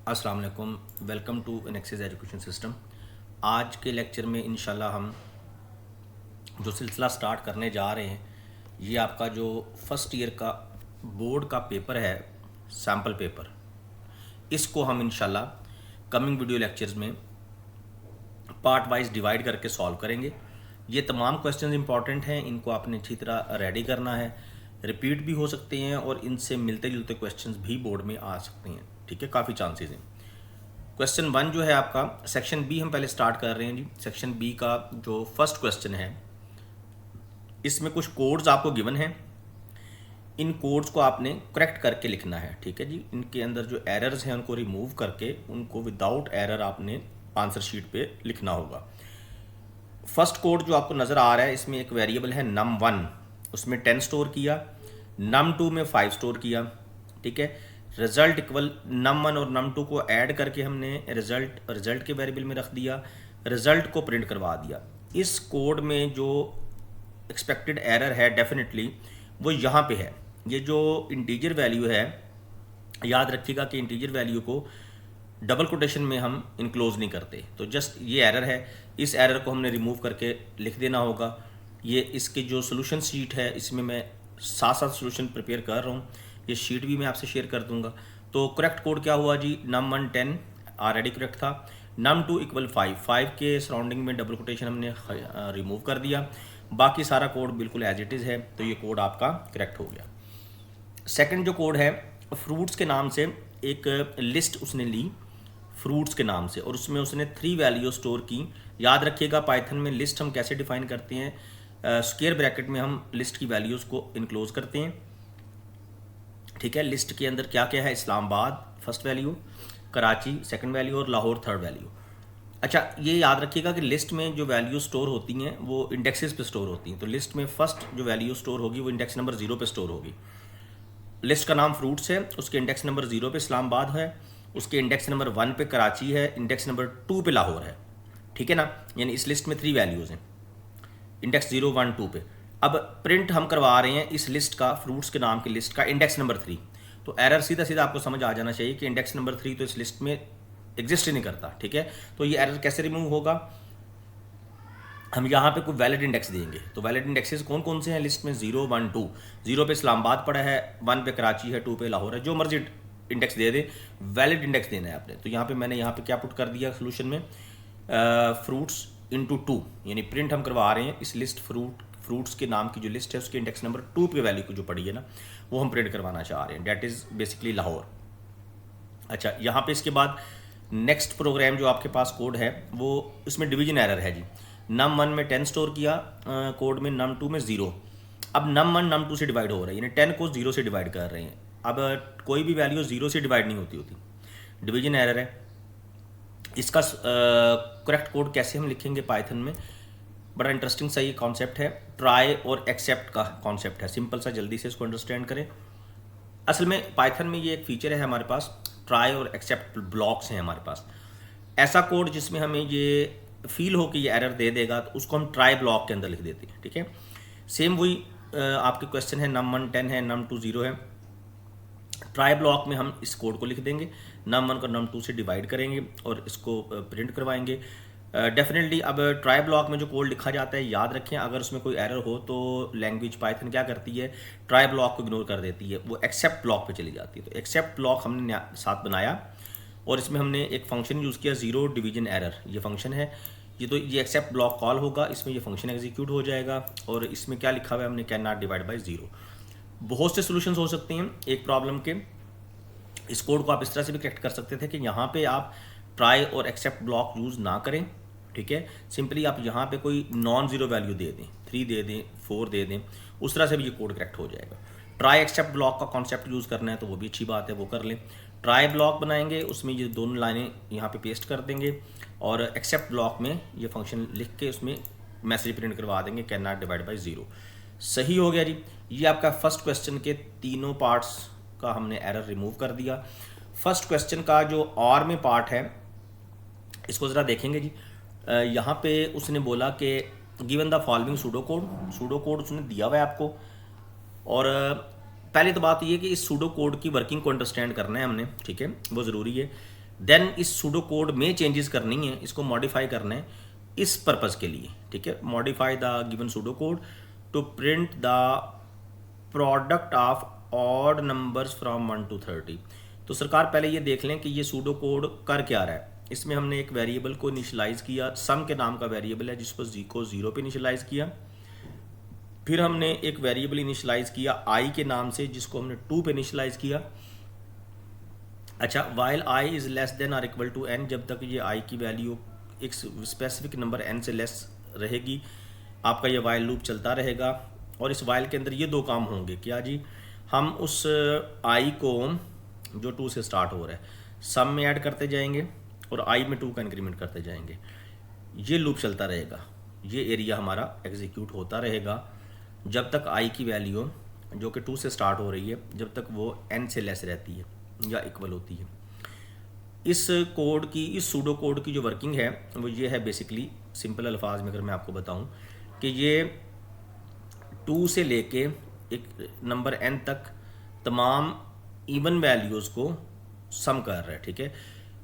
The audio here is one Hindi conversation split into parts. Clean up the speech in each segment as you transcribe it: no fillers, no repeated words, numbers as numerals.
अस्सलाम वालेकुम, वेलकम टू एनेक्सिस एजुकेशन सिस्टम। आज के लेक्चर में इंशाल्लाह हम जो सिलसिला स्टार्ट करने जा रहे हैं, ये आपका जो फर्स्ट ईयर का बोर्ड का पेपर है, सैम्पल पेपर, इसको हम इंशाल्लाह कमिंग वीडियो लेक्चर्स में पार्ट वाइज डिवाइड करके सॉल्व करेंगे। ये तमाम क्वेश्चंस इंपॉर्टेंट हैं, इनको आपने अच्छी तरह रेडी करना है। रिपीट भी हो सकते हैं और इनसे मिलते जुलते क्वेश्चंस भी बोर्ड में आ सकते हैं। ठीक है, काफ़ी चांसेस हैं। क्वेश्चन 1 जो है आपका, सेक्शन बी हम पहले स्टार्ट कर रहे हैं जी। सेक्शन बी का जो फर्स्ट क्वेश्चन है, इसमें कुछ कोड्स आपको गिवन हैं। इन कोड्स को आपने करेक्ट करके लिखना है। ठीक है जी, इनके अंदर जो एरर्स हैं उनको रिमूव करके उनको विदाउट एरर आपने आंसर शीट पे लिखना होगा। फर्स्ट कोड जो आपको नज़र आ रहा है, इसमें एक वेरिएबल है num1, उसमें 10 स्टोर किया, num2 में 5 स्टोर किया। ठीक है, रिजल्ट इक्वल num1 और num2 को ऐड करके हमने रिजल्ट के वेरिएबल में रख दिया, रिजल्ट को प्रिंट करवा दिया। इस कोड में जो एक्सपेक्टेड एरर है डेफिनेटली वो यहाँ पे है। ये जो इंटीजर वैल्यू है, याद रखिएगा कि इंटीजर वैल्यू को डबल कोटेशन में हम इनक्लोज नहीं करते, तो जस्ट ये एरर है। इस एरर को हमने रिमूव करके लिख देना होगा। ये इसके जो सोल्यूशन शीट है, इसमें मैं साथ साथ सोल्यूशन प्रिपेयर कर रहा हूँ, ये शीट भी मैं आपसे शेयर कर दूंगा। तो करेक्ट कोड क्या हुआ जी, num1 10 ऑलरेडी करेक्ट था, num2 इक्वल 5 के सराउंडिंग में डबल कोटेशन हमने रिमूव कर दिया, बाकी सारा कोड बिल्कुल एज इट इज़ है, तो ये कोड आपका करेक्ट हो गया। सेकंड जो कोड है, फ्रूट्स के नाम से एक लिस्ट उसने ली फ्रूट्स के नाम से, और उसमें उसने 3 वैल्यू स्टोर की। याद रखिएगा पाइथन में लिस्ट हम कैसे डिफाइन करते हैं, स्क्वायर ब्रैकेट में हम लिस्ट की वैल्यूज़ को इनक्लोज करते हैं। ठीक है, लिस्ट के अंदर क्या क्या है, Islamabad first value, Karachi second value और लाहौर थर्ड वैल्यू। अच्छा, ये याद रखिएगा कि लिस्ट में जो वैल्यू स्टोर होती हैं वो इंडेक्सेस पे स्टोर होती हैं। तो लिस्ट में फर्स्ट जो वैल्यू स्टोर होगी वो इंडेक्स नंबर 0 पे स्टोर होगी। लिस्ट का नाम फ्रूट्स है, उसके इंडेक्स नंबर 0 पे इस्लामाबाद है, उसके इंडेक्स नंबर 1 पे कराची है, इंडेक्स नंबर 2 पे लाहौर है। ठीक है ना, यानी इस लिस्ट में 3 वैल्यूज़ हैं, इंडेक्स 0 1 2 पे। अब प्रिंट हम करवा रहे हैं इस लिस्ट का, फ्रूट्स के नाम की लिस्ट का इंडेक्स नंबर 3। तो एरर सीधा सीधा आपको समझ आ जाना चाहिए कि इंडेक्स नंबर 3 तो इस लिस्ट में एग्जिस्ट ही नहीं करता। ठीक है, तो ये एरर कैसे रिमूव होगा, हम यहाँ पे कोई वैलिड इंडेक्स देंगे। तो वैलिड इंडेक्सेस कौन कौन से हैं लिस्ट में, 0 1 2। 0 पे इस्लामाबाद पड़ा है, 1 पे कराची है, 2 पे लाहौर है, जो मर्जी इंडेक्स दे दे, वैलिड इंडेक्स देना है आपने। तो यहाँ पे मैंने यहाँ पे क्या पुट कर दिया सोल्यूशन में, फ्रूट्स इंटू 2, यानी प्रिंट हम करवा रहे हैं इस लिस्ट फ्रूट्स के नाम की जो लिस्ट है उसके इंडेक्स नंबर 2 पे वैल्यू को जो पड़ी है ना, वो हम प्रिंट करवाना चाह रहे हैं, डेट इज़ बेसिकली लाहौर। अच्छा, यहाँ पे इसके बाद नेक्स्ट प्रोग्राम जो आपके पास कोड है वो इसमें डिवीजन एरर है जी। num1 में 10 स्टोर किया कोड में, num2 में 0। अब num1 num2 से डिवाइड हो रहा है, यानी 10 को 0 से डिवाइड कर रहे हैं। अब कोई भी वैल्यू 0 से डिवाइड नहीं होती, डिवीजन एरर है। इसका करेक्ट कोड कैसे हम लिखेंगे पाइथन में, बड़ा इंटरेस्टिंग सा ये कॉन्सेप्ट है, ट्राई और एक्सेप्ट का कॉन्सेप्ट है। सिंपल सा, जल्दी से इसको अंडरस्टैंड करें। असल में पाइथन में ये एक फीचर है हमारे पास, ट्राई और एक्सेप्ट ब्लॉक्स हैं हमारे पास। ऐसा कोड जिसमें हमें ये फील हो कि ये एरर दे देगा, तो उसको हम ट्राई ब्लॉक के अंदर लिख देते हैं। ठीक है, सेम वही आपके क्वेश्चन है, num1 10 है, num2 0 है। ट्राई ब्लॉक में हम इस कोड को लिख देंगे, num1 को num2 से डिवाइड करेंगे और इसको प्रिंट करवाएंगे। डेफिनेटली अब ट्राई ब्लॉक में जो कोड लिखा जाता है, याद रखें अगर उसमें कोई एरर हो तो लैंग्वेज पाइथन क्या करती है, ट्राई ब्लॉक को इग्नोर कर देती है, वो एक्सेप्ट ब्लॉक पे चली जाती है। तो एक्सेप्ट ब्लॉक हमने साथ बनाया और इसमें हमने एक फंक्शन यूज़ किया, 0 डिवीजन एरर, ये फंक्शन है ये। तो ये एक्सेप्ट ब्लॉक कॉल होगा, इसमें ये फंक्शन एग्जीक्यूट हो जाएगा और इसमें क्या लिखा हुआ है हमने, कैन नॉट डिवाइड बाई 0। बहुत से सोल्यूशंस हो सकते हैं एक प्रॉब्लम के। इस कोड को आप इस तरह से भी करेक्ट कर सकते थे कि यहाँ पे आप ट्राई और एक्सेप्ट ब्लॉक यूज़ ना करें। ठीक है, सिंपली आप यहाँ पे कोई नॉन ज़ीरो वैल्यू दे दें, 3 दे दें, 4 दे दें, उस तरह से भी ये कोड करेक्ट हो जाएगा। ट्राई एक्सेप्ट ब्लॉक का कॉन्सेप्ट यूज़ करना है तो वो भी अच्छी बात है, वो कर लें। ट्राई ब्लॉक बनाएंगे, उसमें ये दोनों लाइनें यहाँ पे पेस्ट कर देंगे और एक्सेप्ट ब्लॉक में ये फंक्शन लिख के उसमें मैसेज प्रिंट करवा देंगे, कैन नॉट डिवाइड बाई 0। सही हो गया जी। ये आपका फर्स्ट क्वेश्चन के तीनों पार्ट्स का हमने एरर रिमूव कर दिया। फर्स्ट क्वेश्चन का जो और में पार्ट है, इसको ज़रा देखेंगे जी। यहाँ पे उसने बोला कि given the following pseudo code उसने दिया हुआ है आपको। और पहली तो बात ये कि इस सूडो कोड की वर्किंग को अंडरस्टैंड करना है हमने। ठीक है, वो ज़रूरी है। देन इस सूडो कोड में चेंजेस करनी है, इसको मॉडिफाई करना है इस पर्पज़ के लिए, ठीक है। Modify the given pseudo code to print the product of odd numbers from 1 to 30। तो सरकार पहले ये देख लें कि ये सूडो कोड कर क्या रहा है। इसमें हमने एक वेरिएबल को इनिशियलाइज़ किया, सम के नाम का वेरिएबल है जिसको जीरो पे इनिशियलाइज़ किया। फिर हमने एक वेरिएबल इनिशियलाइज़ किया आई के नाम से जिसको हमने 2 पे इनिशियलाइज़ किया। अच्छा, while I is less than और इक्वल टू एन, जब तक ये आई की वैल्यू एक स्पेसिफिक नंबर एन से लेस रहेगी आपका ये वाइल लूप चलता रहेगा। और इस वाइल के अंदर ये दो काम होंगे, क्या जी, हम उस आई को जो 2 से स्टार्ट हो रहा है सम में ऐड करते जाएंगे और आई में 2 का इंक्रीमेंट करते जाएंगे। ये लूप चलता रहेगा, ये एरिया हमारा एग्जीक्यूट होता रहेगा जब तक आई की वैल्यू जो कि 2 से स्टार्ट हो रही है जब तक वो n से लेस रहती है या इक्वल होती है। इस कोड की, इस सूडो कोड की जो वर्किंग है वो ये है बेसिकली, सिंपल अल्फाज में अगर मैं आपको बताऊं कि ये 2 से लेके एक नंबर n तक तमाम इवन वैल्यूज़ को सम कर रहा है, ठीक है।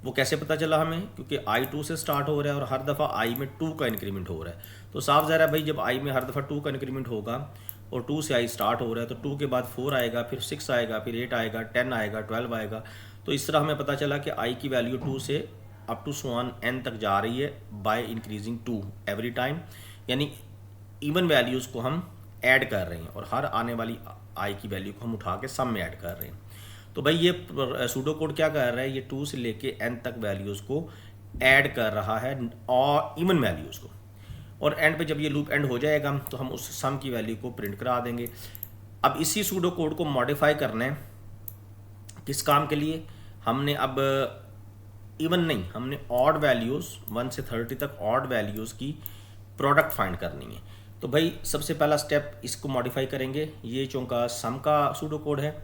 वो कैसे पता चला हमें, क्योंकि आई 2 से स्टार्ट हो रहा है और हर दफ़ा आई में 2 का इंक्रीमेंट हो रहा है। तो साफ ज़ाहिर है भाई, जब आई में हर दफ़ा 2 का इंक्रीमेंट होगा और 2 से आई स्टार्ट हो रहा है तो 2 के बाद 4 आएगा, फिर 6 आएगा, फिर 8 आएगा, 10 आएगा, 12 आएगा। तो इस तरह हमें पता चला कि आई की वैल्यू 2 से अप टू n तक जा रही है बाय इंक्रीजिंग 2 एवरी टाइम, यानी इवन वैल्यूज़ को हम ऐड कर रहे हैं और हर आने वाली आई की वैल्यू को हम उठा के सम में ऐड कर रहे हैं। तो भाई ये सूडो कोड क्या कर रहा है, ये 2 से लेके n तक वैल्यूज़ को ऐड कर रहा है और इवन वैल्यूज़ को, और एंड पे जब ये लूप एंड हो जाएगा तो हम उस सम की वैल्यू को प्रिंट करा देंगे। अब इसी सूडो कोड को मॉडिफाई करना है किस काम के लिए, हमने अब इवन नहीं, हमने ऑड वैल्यूज़ 1 से 30 तक ऑड वैल्यूज़ की प्रोडक्ट फाइंड करनी है। तो भाई सबसे पहला स्टेप इसको मॉडिफाई करेंगे, ये चूँकि सम का सूडो कोड है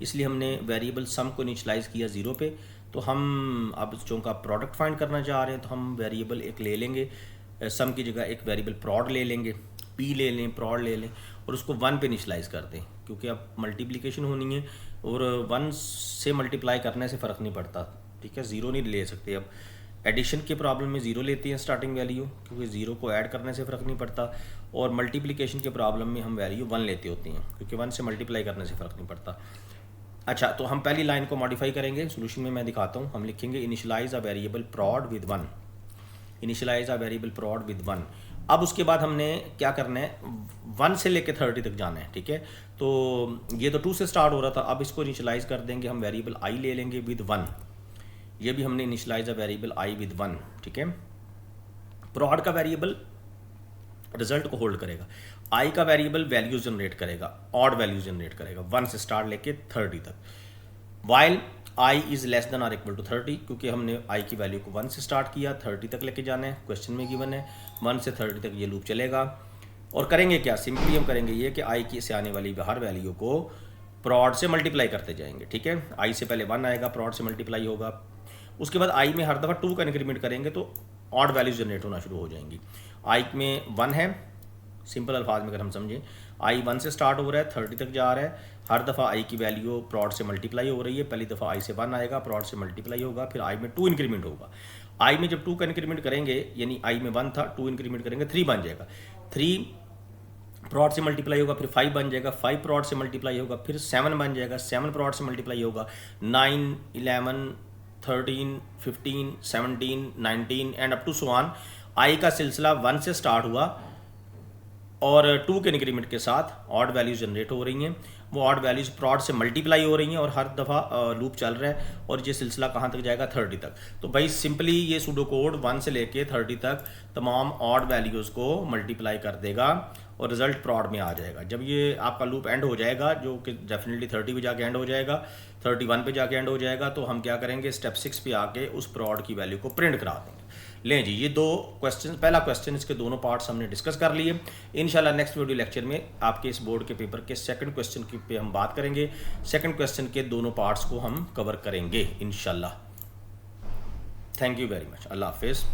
इसलिए हमने वेरिएबल सम को इनिशियलाइज़ किया 0 पे। तो हम अब चूँकि प्रोडक्ट फाइंड करना चाह रहे हैं तो हम वेरिएबल एक ले लेंगे, सम की जगह एक वेरिएबल प्रॉड ले लेंगे, पी ले लें, प्रॉड ले लें और उसको 1 पे इनिशियलाइज़ कर दें, क्योंकि अब मल्टीप्लिकेशन होनी है और 1 से मल्टीप्लाई करने से फ़र्क नहीं पड़ता, ठीक है। 0 नहीं ले सकते। अब एडिशन के प्रॉब्लम में 0 लेते हैं स्टार्टिंग वैल्यू, क्योंकि 0 को ऐड करने से फ़र्क नहीं पड़ता, और मल्टीप्लिकेशन के प्रॉब्लम में हम वैल्यू 1 लेते होते हैं क्योंकि 1 से मल्टीप्लाई करने से फ़र्क नहीं पड़ता। अच्छा, तो हम पहली लाइन को मॉडिफाई करेंगे, सोल्यूशन में मैं दिखाता हूँ। हम लिखेंगे initialize a variable prod with 1, initialize a variable prod with 1। अब उसके बाद हमने क्या करना है, 1 से लेके 30 तक जाना है, ठीक है। तो ये तो 2 से स्टार्ट हो रहा था, अब इसको इनिशियलाइज कर देंगे, हम वेरिएबल आई ले लेंगे विद 1। ये भी हमने initialize a variable I with 1, ठीक है। प्रॉड का वेरिएबल रिजल्ट को होल्ड करेगा, आई का वेरिएबल वैल्यू जनरेट करेगा, ऑड वैल्यू जनरेट करेगा 1 से स्टार्ट लेके 30 तक। While I is less than और इक्वल टू 30, क्योंकि हमने आई की वैल्यू को 1 से स्टार्ट किया, 30 तक लेके जाना है, क्वेश्चन में गिवन है 1 से 30 तक ये लूप चलेगा। और करेंगे क्या, सिंपली हम करेंगे ये कि आई की से आने वाली हर वैल्यू को प्रॉड से मल्टीप्लाई करते जाएंगे, ठीक है। आई से पहले 1 आएगा, प्रॉड से मल्टीप्लाई होगा, उसके बाद आई में हर दफ़ा 2 का इंक्रीमेंट करेंगे तो ऑड वैल्यूज जनरेट होना शुरू हो जाएंगी। आई में 1 है, सिंपल अल्फाज में अगर हम समझें, आई 1 से स्टार्ट हो रहा है, 30 तक जा रहा है, हर दफ़ा आई की वैल्यू प्रॉड से मल्टीप्लाई हो रही है। पहली दफ़ा आई से 1 आएगा, प्रॉड से मल्टीप्लाई होगा, फिर आई में 2 इंक्रीमेंट होगा। आई में जब 2 का इंक्रीमेंट करेंगे, यानी आई में 1 था, 2 इंक्रीमेंट करेंगे 3 बन जाएगा, 3 प्रॉड से मल्टीप्लाई होगा, फिर 5 बन जाएगा, 5 प्रॉड से मल्टीप्लाई होगा, फिर 7 बन जाएगा, 7 प्रॉड से मल्टीप्लाई होगा, 9, 11, 13, 15, 17, 19 and up to so on. आई का सिलसिला 1 से स्टार्ट हुआ और 2 के इंक्रीमेंट के साथ ऑड वैल्यूज जनरेट हो रही हैं, वो ऑड वैल्यूज प्रॉड से मल्टीप्लाई हो रही हैं और हर दफ़ा लूप चल रहा है, और ये सिलसिला कहाँ तक जाएगा, 30 तक। तो भाई सिंपली ये सूडो कोड 1 से लेके 30 तक तमाम ऑड वैल्यूज़ को मल्टीप्लाई कर देगा और रिजल्ट प्रॉड में आ जाएगा। जब ये आपका लूप एंड हो जाएगा, जो कि डेफिनेटली 30 पे जाके एंड हो जाएगा, 31 पे जाके एंड हो जाएगा, तो हम क्या करेंगे, स्टेप 6 पे आके उस प्रॉड की वैल्यू को प्रिंट करा देंगे। लें जी, ये 2 क्वेश्चन, पहला क्वेश्चन, इसके दोनों पार्ट्स हमने डिस्कस कर लिए। इंशाल्लाह नेक्स्ट वीडियो लेक्चर में आपके इस बोर्ड के पेपर के सेकंड क्वेश्चन पे हम बात करेंगे। सेकंड क्वेश्चन के दोनों पार्ट्स को हम कवर करेंगे इंशाल्लाह। थैंक यू वेरी मच, अल्लाह हाफिज़।